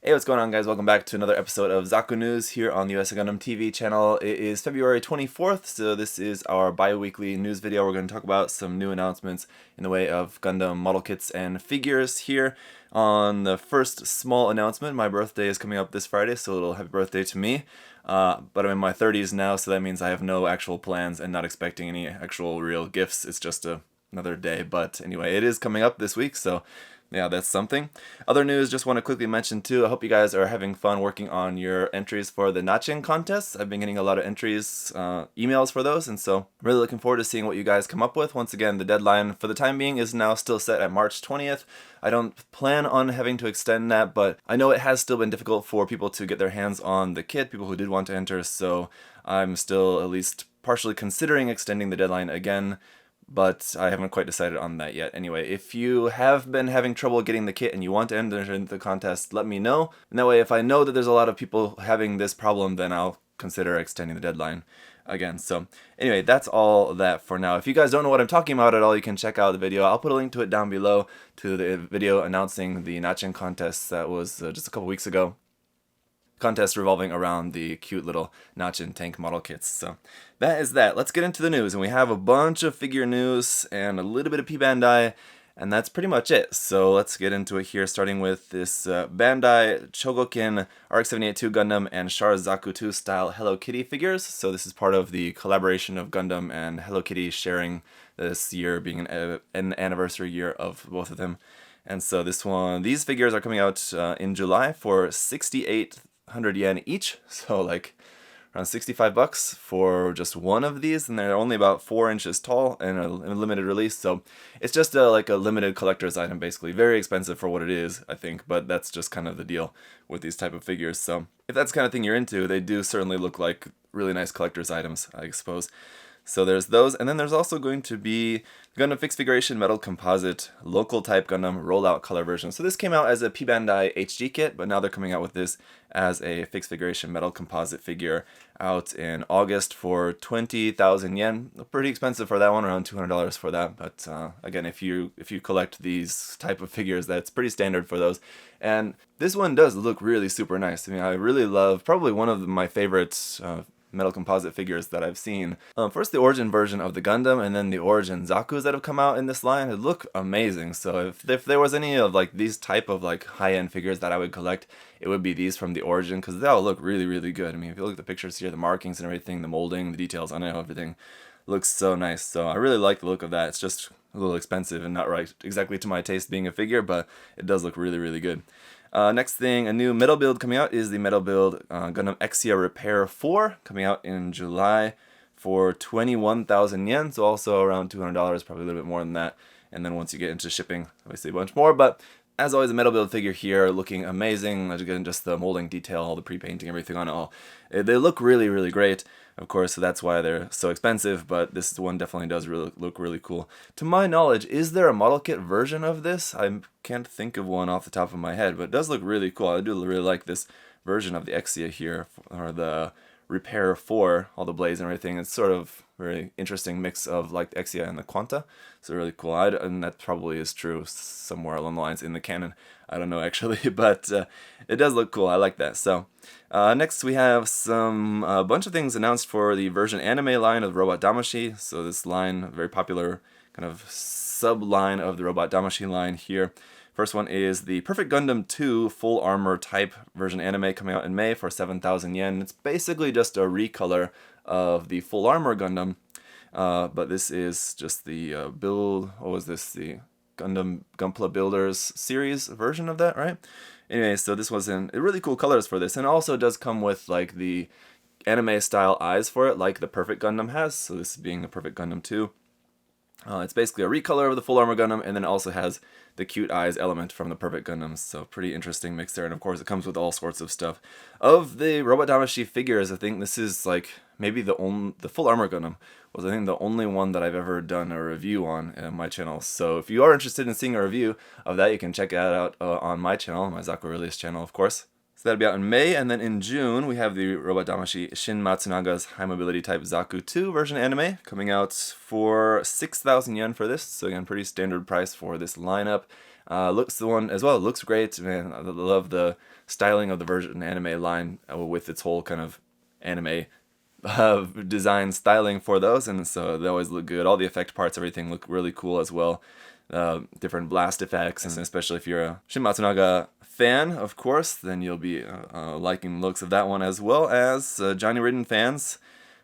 Hey, what's going on, guys? Welcome back to another episode of Zaku News here on the US Gundam TV channel. It is February 24th, so this is our bi-weekly news video. We're going to talk about some new announcements in the way of Gundam model kits and figures here. On the first small announcement, my birthday is coming up this Friday, so a little happy birthday to me. But I'm in my 30s now, so that means I have no actual plans and not expecting any actual real gifts. It's just another day, but anyway, it is coming up this week, so yeah, that's something. Other news, just want to quickly mention too, I hope you guys are having fun working on your entries for the Natchin contests. I've been getting a lot of entries, emails for those, and so I'm really looking forward to seeing what you guys come up with. Once again, the deadline for the time being is now still set at March 20th. I don't plan on having to extend that, but I know it has still been difficult for people to get their hands on the kit, people who did want to enter, so I'm still at least partially considering extending the deadline again. But I haven't quite decided on that yet. Anyway, if you have been having trouble getting the kit and you want to enter into the contest, let me know. And that way, if I know that there's a lot of people having this problem, then I'll consider extending the deadline again. So anyway, that's all that for now. If you guys don't know what I'm talking about at all, you can check out the video. I'll put a link to it down below, to the video announcing the Natchin contest that was just a couple weeks ago. Contest revolving around the cute little Natchin tank model kits. So that is that. Let's get into the news, and we have a bunch of figure news and a little bit of Bandai, and that's pretty much it. So let's get into it here, starting with this Bandai Chogokin RX78 Gundam and Char Zaku 2 style Hello Kitty figures. So this is part of the collaboration of Gundam and Hello Kitty, sharing this year being an anniversary year of both of them. And so these figures are coming out in July for 6,800 yen each, so like around $65 for just one of these, and they're only about 4 inches tall and a limited release, so it's just like a limited collector's item, basically. Very expensive for what it is, I think, but that's just kind of the deal with these type of figures. So if that's the kind of thing you're into, they do certainly look like really nice collector's items, I suppose. So there's those, and then there's also going to be Gundam Fixed Figuration Metal Composite Local Type Gundam Rollout Color version. So this came out as a Bandai HG kit, but now they're coming out with this as a Fixed Figuration Metal Composite figure out in August for 20,000 yen. Pretty expensive for that one, around $200 for that. But again, if you collect these type of figures, that's pretty standard for those. And this one does look really super nice. I mean, I really love, probably one of my favorites metal composite figures that I've seen. First the origin version of the Gundam, and then the origin Zakus that have come out in this line. It look amazing. So if there was any of like these type of like high-end figures that I would collect, it would be these from the origin, because they all look really, really good. I mean, if you look at the pictures here, the markings and everything, the molding, the details on it, everything looks so nice. So I really like the look of that. It's just a little expensive and not right exactly to my taste being a figure, but it does look really, really good. Next thing, a new metal build coming out is the metal build Gundam Xeo Repair 4, coming out in July for 21,000 yen, so also around $200, probably a little bit more than that. And then once you get into shipping, obviously a bunch more, but as always, a metal build figure here looking amazing. Again, just the molding detail, all the pre-painting, everything on it all. They look really, really great, of course, so that's why they're so expensive, but this one definitely does look really cool. To my knowledge, is there a model kit version of this? I can't think of one off the top of my head, but it does look really cool. I do really like this version of the Xeo here, or the Repair 4, all the blades and everything. It's sort of very interesting mix of like the Xeo and the Quanta. So really cool. And that probably is true somewhere along the lines in the canon. I don't know actually, but it does look cool. I like that. So next we have a bunch of things announced for the version anime line of Robot Damashi. So this line, very popular kind of sub-line of the Robot Damashi line here. First one is the Perfect Gundam 2 Full Armor Type version anime, coming out in May for 7,000 yen. It's basically just a recolor of the Full Armor Gundam, but this is just the build, what was this, the Gundam Gunpla Builders series version of that, right? Anyway, so this was in really cool colors for this, and also does come with like the anime style eyes for it, like the Perfect Gundam has, so this being the Perfect Gundam 2. It's basically a recolor of the Full Armor Gundam, and then it also has the cute eyes element from the Perfect Gundams, so pretty interesting mix there, and of course it comes with all sorts of stuff. Of the Robot Damashi figures, I think this is like maybe the Full Armor Gundam was, I think, the only one that I've ever done a review on my channel. So if you are interested in seeing a review of that, you can check it out on my channel, my Zaku Release channel, of course. So that'll be out in May, and then in June we have the Robot Damashi Shin Matsunaga's High Mobility Type Zaku 2 version anime, coming out for 6,000 yen for this, so again, pretty standard price for this lineup. Looks the one as well. It looks great, man. I love the styling of the version anime line with its whole kind of anime design styling for those, and so they always look good. All the effect parts, everything look really cool as well. Different blast effects, and especially if you're a Shin Matsunaga fan, of course, then you'll be liking the looks of that one, as well as Johnny Ridden fans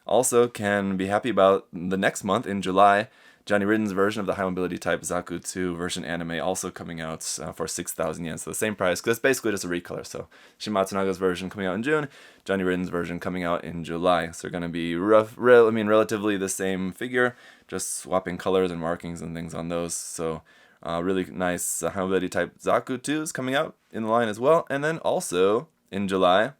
also can be happy about the next month in July. Johnny Ridden's version of the high mobility type Zaku 2 version anime also coming out for 6,000 yen, so the same price, because it's basically just a recolor. So Shin Matsunaga's version coming out in June, Johnny Ridden's version coming out in July. So they're going to be relatively the same figure, just swapping colors and markings and things on those. So really nice high mobility type Zaku 2s coming out in the line as well. And then also in July,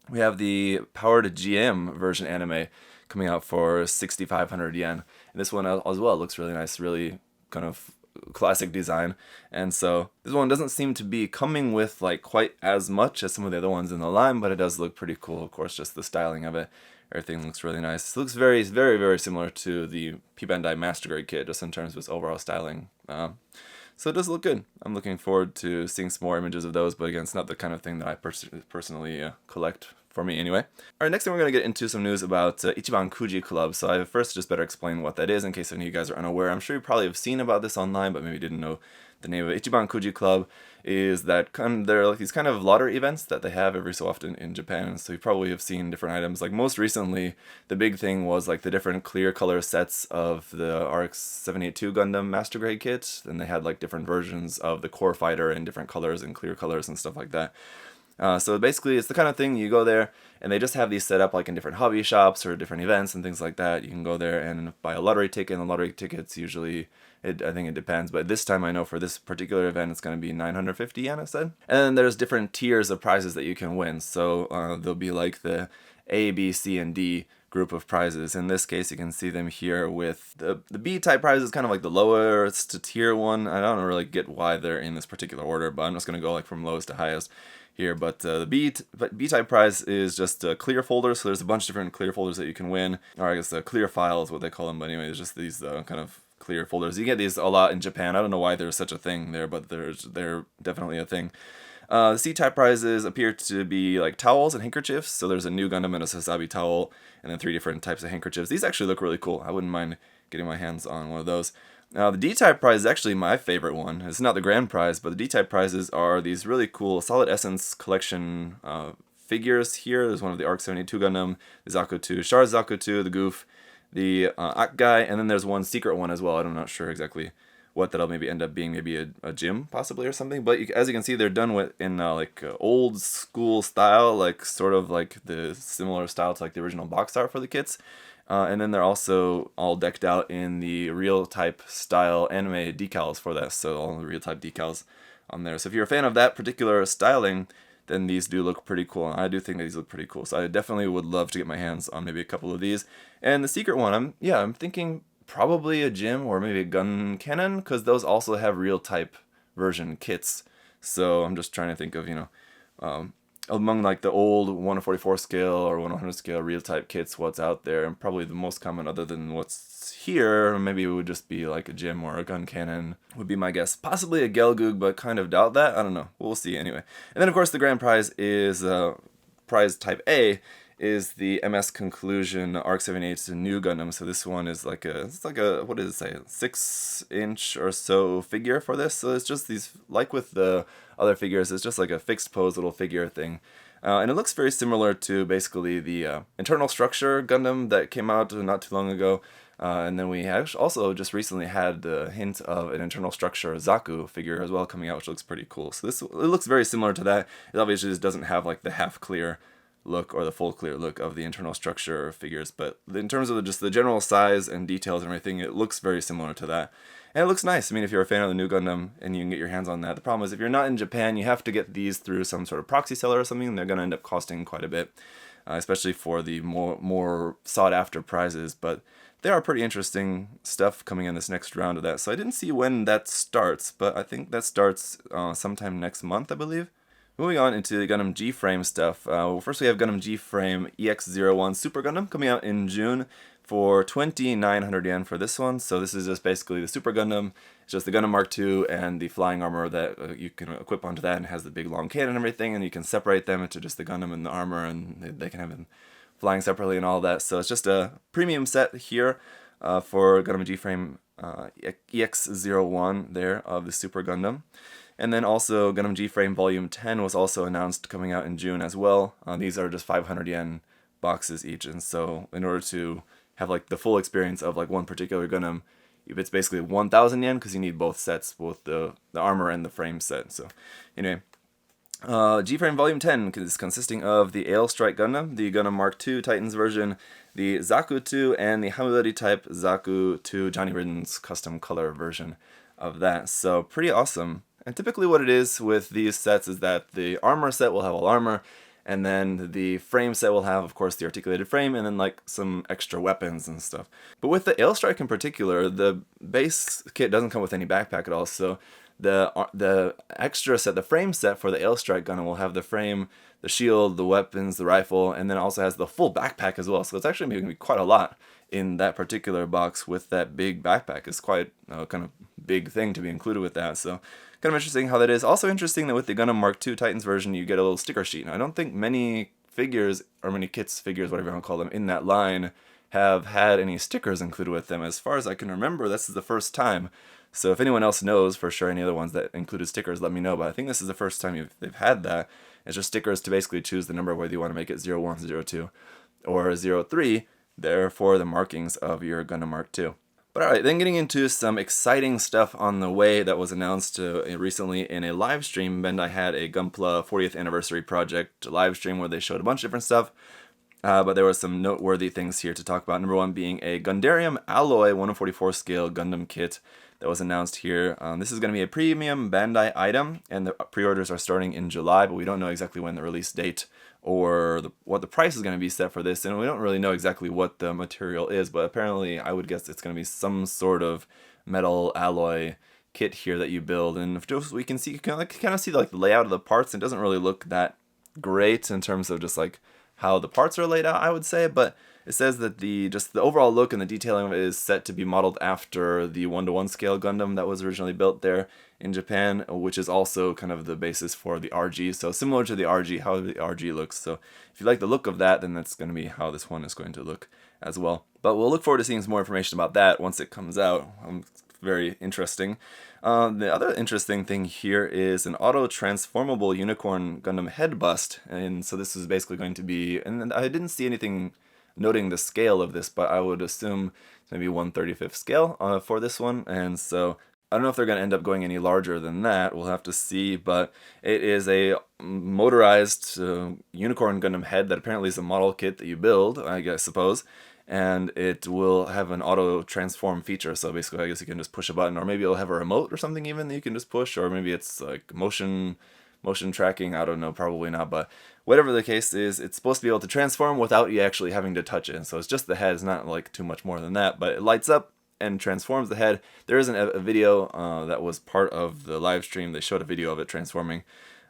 we have the Powered GM version anime coming out for 6,500 yen. And this one as well looks really nice, really kind of classic design. And so this one doesn't seem to be coming with like quite as much as some of the other ones in the line, but it does look pretty cool. Of course, just the styling of it, everything looks really nice. It looks very, very, very similar to the P Bandai Master Grade kit, just in terms of its overall styling. So it does look good. I'm looking forward to seeing some more images of those, but again, it's not the kind of thing that I personally collect, for me anyway. Alright, next thing we're going to get into some news about Ichiban Kuji Club. So I first just better explain what that is in case any of you guys are unaware. I'm sure you probably have seen about this online, but maybe didn't know the name of it. Ichiban Kuji Club is that they're like these kind of lottery events that they have every so often in Japan. So you probably have seen different items. Like most recently, the big thing was like the different clear color sets of the RX78 Gundam Master Grade kit. And they had like different versions of the core fighter in different colors and clear colors and stuff like that. So basically, it's the kind of thing you go there, and they just have these set up like in different hobby shops or different events and things like that. You can go there and buy a lottery ticket, and the lottery tickets usually, I think it depends, but this time I know for this particular event it's going to be 950 yen, I said. And then there's different tiers of prizes that you can win. So there'll be like the A, B, C, and D group of prizes. In this case, you can see them here with the B-type prize is kind of like the lowest tier one. I don't really get why they're in this particular order, but I'm just going to go like from lowest to highest here. But the B-type prize is just a clear folder, so there's a bunch of different clear folders that you can win, or I guess the clear file is what they call them, but anyway, it's just these kind of clear folders. You get these a lot in Japan. I don't know why there's such a thing there, but they're definitely a thing. The C-type prizes appear to be like towels and handkerchiefs. So there's a new Gundam and a Sasabi towel, and then 3 different types of handkerchiefs. These actually look really cool. I wouldn't mind getting my hands on one of those. Now, the D-type prize is actually my favorite one. It's not the grand prize, but the D-type prizes are these really cool Solid Essence collection figures here. There's one of the RX78 Gundam, the Zaku 2, Char's Zaku 2, the Goof, the Ak guy, and then there's one secret one as well. I'm not sure exactly what that'll maybe end up being, maybe a gym possibly or something. But as you can see, they're done with in like old school style, like sort of like the similar style to like the original box art for the kits. And then they're also all decked out in the real type style anime decals for that. So all the real type decals on there. So if you're a fan of that particular styling, then these do look pretty cool. And I do think that these look pretty cool. So I definitely would love to get my hands on maybe a couple of these. And the secret one, I'm thinking probably a gym or maybe a gun cannon, because those also have real type version kits. So I'm just trying to think of, among like the old 1/44 scale or 1/100 scale real type kits, what's out there, and probably the most common other than what's here, maybe it would just be like a gym or a gun cannon would be my guess. Possibly a Gelgoog, but kind of doubt that. I don't know. We'll see anyway. And then of course the grand prize is prize type A, is the MS Conclusion RX78 new Gundam. So this one is like what does it say, 6-inch or so figure for this. So it's just these, like with the other figures, it's just like a fixed pose little figure thing. And it looks very similar to basically the internal structure Gundam that came out not too long ago. And then we also just recently had the hint of an internal structure Zaku figure as well coming out, which looks pretty cool. So it looks very similar to that. It obviously just doesn't have like the half clear look or the full clear look of the internal structure figures, but in terms of just the general size and details and everything, it looks very similar to that. And it looks nice. I mean, if you're a fan of the new Gundam and you can get your hands on that. The problem is if you're not in Japan, you have to get these through some sort of proxy seller or something, and they're going to end up costing quite a bit, especially for the more sought after prizes. But there are pretty interesting stuff coming in this next round of that. So I didn't see when that starts, but I think that starts sometime next month, I believe. Moving on into the Gundam G-Frame stuff. First we have Gundam G-Frame EX01 Super Gundam coming out in June for 2,900 yen for this one. So this is just basically the Super Gundam. It's just the Gundam Mark II and the flying armor that you can equip onto that, and has the big long cannon and everything, and you can separate them into just the Gundam and the armor, and they can have them flying separately and all that. So it's just a premium set here for Gundam G-Frame EX01 there of the Super Gundam. And then also Gundam G-Frame Volume 10 was also announced, coming out in June as well. These are just 500 yen boxes each, and so in order to have like the full experience of like one particular Gundam, it's basically 1,000 yen, because you need both sets, both the armor and the frame set. So anyway, G-Frame Volume 10 is consisting of the Ale Strike Gundam, the Gundam Mark II Titans version, the Zaku 2, and the Hamileti type Zaku 2 Johnny Ridden's custom color version of that. So pretty awesome. And typically what it is with these sets is that the armor set will have all armor, and then the frame set will have, of course, the articulated frame, and then like some extra weapons and stuff. But with the Ale Strike in particular, the base kit doesn't come with any backpack at all, so the extra set, the frame set for the Ale Strike Gundam, will have the frame, the shield, the weapons, the rifle, and then also has the full backpack as well. So it's actually going to be quite a lot in that particular box with that big backpack. It's quite a kind of big thing to be included with that. So kind of interesting how that is. Also interesting that with the Gundam Mark II Titans version, you get a little sticker sheet. Now, I don't think many figures, or many kits, figures, whatever you want to call them, in that line have had any stickers included with them. As far as I can remember, this is the first time. So if anyone else knows for sure any other ones that included stickers, let me know. But I think this is the first time they've had that. It's just stickers to basically choose the number, whether you want to make it 01, 02, or 03, there for the markings of your Gundam Mark II. But alright, then getting into some exciting stuff on the way that was announced recently in a live stream. Bandai had a Gunpla 40th anniversary project live stream where they showed a bunch of different stuff. But there was some noteworthy things here to talk about. Number one being a Gundarium Alloy 1/44 scale Gundam kit that was announced here. This is going to be a premium Bandai item, and the pre-orders are starting in July, but we don't know exactly when the release date or what the price is going to be set for this, and we don't really know exactly what the material is, but apparently I would guess it's going to be some sort of metal alloy kit here that you build. And just we can see, you can kind of see like the layout of the parts. It doesn't really look that great in terms of just like how the parts are laid out, I would say, but it says that the overall look and the detailing of it is set to be modeled after the 1:1 scale Gundam that was originally built there in Japan, which is also kind of the basis for the RG. So similar to the RG, how the RG looks. So if you like the look of that, then that's going to be how this one is going to look as well. But we'll look forward to seeing some more information about that once it comes out. Very interesting. The other interesting thing here is an auto-transformable Unicorn Gundam head bust. And so this is basically going to be, and I didn't see anything noting the scale of this, but I would assume it's maybe 1/35 scale for this one. And so I don't know if they're going to end up going any larger than that. We'll have to see, but it is a motorized Unicorn Gundam head that apparently is a model kit that you build, I suppose, and it will have an auto transform feature. So basically, I guess you can just push a button, or maybe it'll have a remote or something even that you can just push, or maybe it's like motion tracking. I don't know, probably not, but whatever the case is, it's supposed to be able to transform without you actually having to touch it. So it's just the head. It's not like too much more than that, but it lights up and transforms the head. There isn't a video that was part of the live stream. They showed a video of it transforming,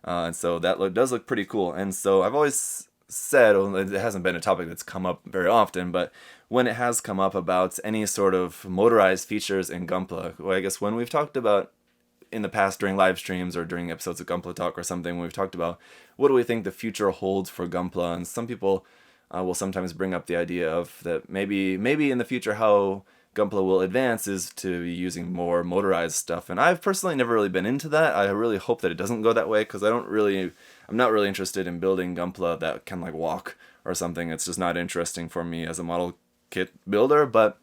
and so that does look pretty cool. And so I've always said, well, it hasn't been a topic that's come up very often, but when it has come up about any sort of motorized features in Gunpla, well, I guess when we've talked about in the past during live streams or during episodes of Gunpla Talk or something, we've talked about what do we think the future holds for Gunpla, and some people will sometimes bring up the idea of that maybe in the future how Gunpla will advance is to be using more motorized stuff, and I've personally never really been into that. I really hope that it doesn't go that way, because I'm not really interested in building Gunpla that can like walk or something. It's just not interesting for me as a model kit builder. But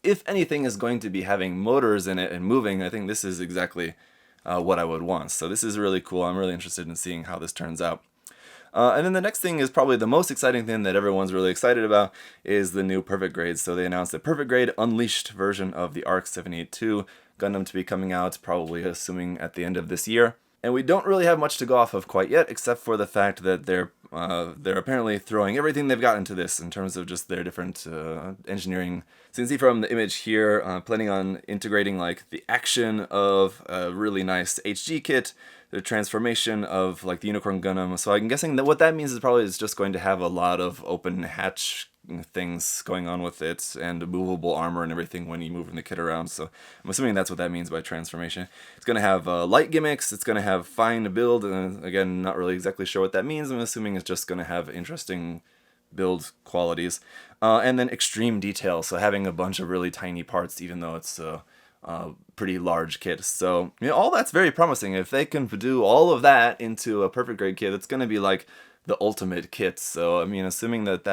if anything is going to be having motors in it and moving, I think this is exactly what I would want. So this is really cool. I'm really interested in seeing how this turns out. And then the next thing is probably the most exciting thing that everyone's really excited about is the new Perfect Grade. So they announced a Perfect Grade Unleashed version of the RX78 Gundam to be coming out, probably assuming at the end of this year. And we don't really have much to go off of quite yet, except for the fact that they're apparently throwing everything they've got into this in terms of just their different engineering. So you can see from the image here, planning on integrating like the action of a really nice HG kit, the transformation of like the Unicorn Gundam. So I'm guessing that what that means is probably it's just going to have a lot of open hatch things going on with it, and movable armor and everything when you move the kit around. So I'm assuming that's what that means by transformation. It's going to have light gimmicks, it's going to have fine build, and again, not really exactly sure what that means. I'm assuming it's just going to have interesting build qualities. And then extreme detail, so having a bunch of really tiny parts, even though it's a pretty large kit. So, all that's very promising. If they can do all of that into a perfect grade kit, it's going to be like the ultimate kit. So, assuming that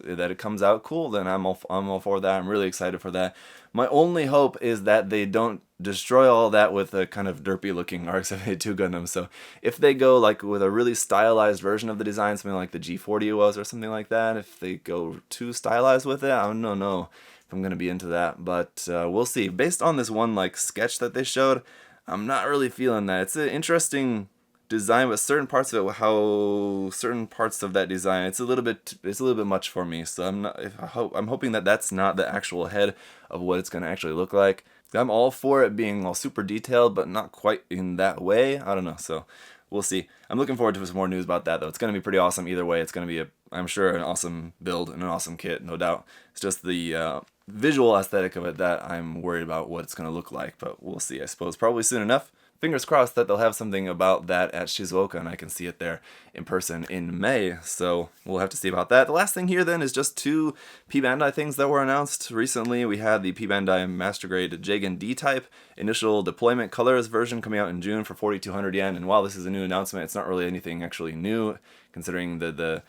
it comes out cool, then I'm all for that. I'm really excited for that. My only hope is that they don't destroy all that with a kind of derpy looking RX78 Gundam. So if they go like with a really stylized version of the design, something like the G40 was or something like that, if they go too stylized with it, I don't know if I'm going to be into that. But we'll see. Based on this one like sketch that they showed, I'm not really feeling that. It's an interesting design, but certain parts of that design, it's a little bit much for me. So I'm hoping that that's not the actual head of what it's going to actually look like. I'm all for it being all super detailed, but not quite in that way. I don't know. So we'll see. I'm looking forward to some more news about that, though. It's going to be pretty awesome either way. It's going to be I'm sure, an awesome build and an awesome kit, no doubt. It's just the visual aesthetic of it that I'm worried about what it's going to look like, but we'll see, I suppose, probably soon enough. Fingers crossed that they'll have something about that at Shizuoka and I can see it there in person in May, so we'll have to see about that. The last thing here then is just 2 P Bandai things that were announced recently. We had the P Bandai Master Grade Jagen D-Type initial deployment colors version coming out in June for 4,200 yen, and while this is a new announcement, it's not really anything actually new, considering the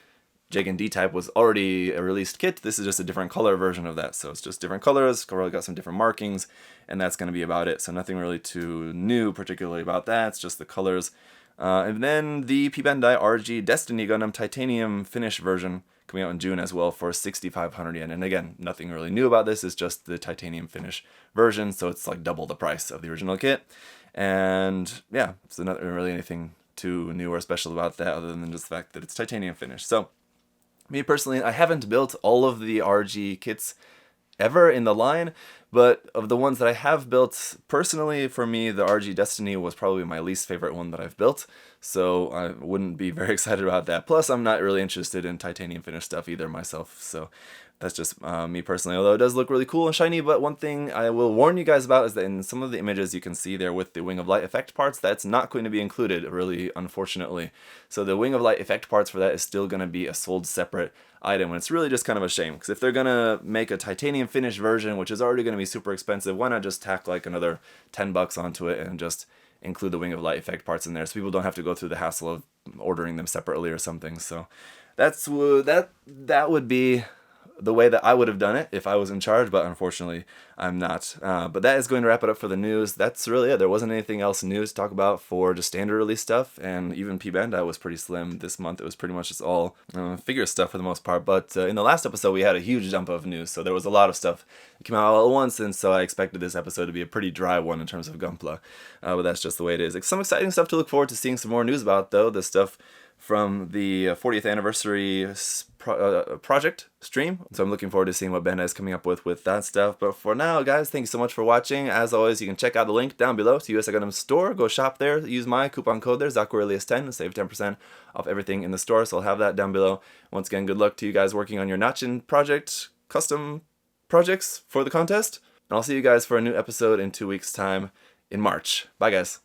Jagen D-Type was already a released kit. This is just a different color version of that, so it's just different colors, probably got some different markings, and that's going to be about it. So nothing really too new particularly about that, it's just the colors. And then the P Bandai RG Destiny Gundam Titanium Finish version coming out in June as well for 6,500 yen. And again, nothing really new about this, it's just the Titanium Finish version, so it's like double the price of the original kit. And yeah, it's not really anything too new or special about that other than just the fact that it's Titanium Finish. So me personally, I haven't built all of the RG kits ever in the line, but of the ones that I have built, personally for me, the RG Destiny was probably my least favorite one that I've built, so I wouldn't be very excited about that. Plus, I'm not really interested in Titanium Finish stuff either myself, so that's just me personally, although it does look really cool and shiny. But one thing I will warn you guys about is that in some of the images you can see there with the Wing of Light effect parts, that's not going to be included, really, unfortunately. So the Wing of Light effect parts for that is still going to be a sold separate item, and it's really just kind of a shame, because if they're going to make a Titanium Finish version, which is already going to be super expensive, why not just tack like another 10 bucks onto it and just include the Wing of Light effect parts in there, so people don't have to go through the hassle of ordering them separately or something. So that would be the way that I would have done it if I was in charge, but unfortunately I'm not. But that is going to wrap it up for the news. That's really it. There wasn't anything else new to talk about for just standard release stuff, and even P Bandai was pretty slim this month. It was pretty much just all figure stuff for the most part, but in the last episode we had a huge jump of news, so there was a lot of stuff that came out all at once, and so I expected this episode to be a pretty dry one in terms of Gunpla, but that's just the way it is. Some exciting stuff to look forward to seeing some more news about, though. The stuff from the 40th anniversary project stream, so I'm looking forward to seeing what Bandai is coming up with that stuff. But for now, guys, thank you so much for watching. As always, you can check out the link down below to US Gundam store. Go shop there, use my coupon code there, ZakuAurelius10, and save 10% off everything in the store, so I'll have that down below. Once again, good luck to you guys working on your Natchin project, custom projects for the contest, and I'll see you guys for a new episode in 2 weeks' time in March. Bye, guys.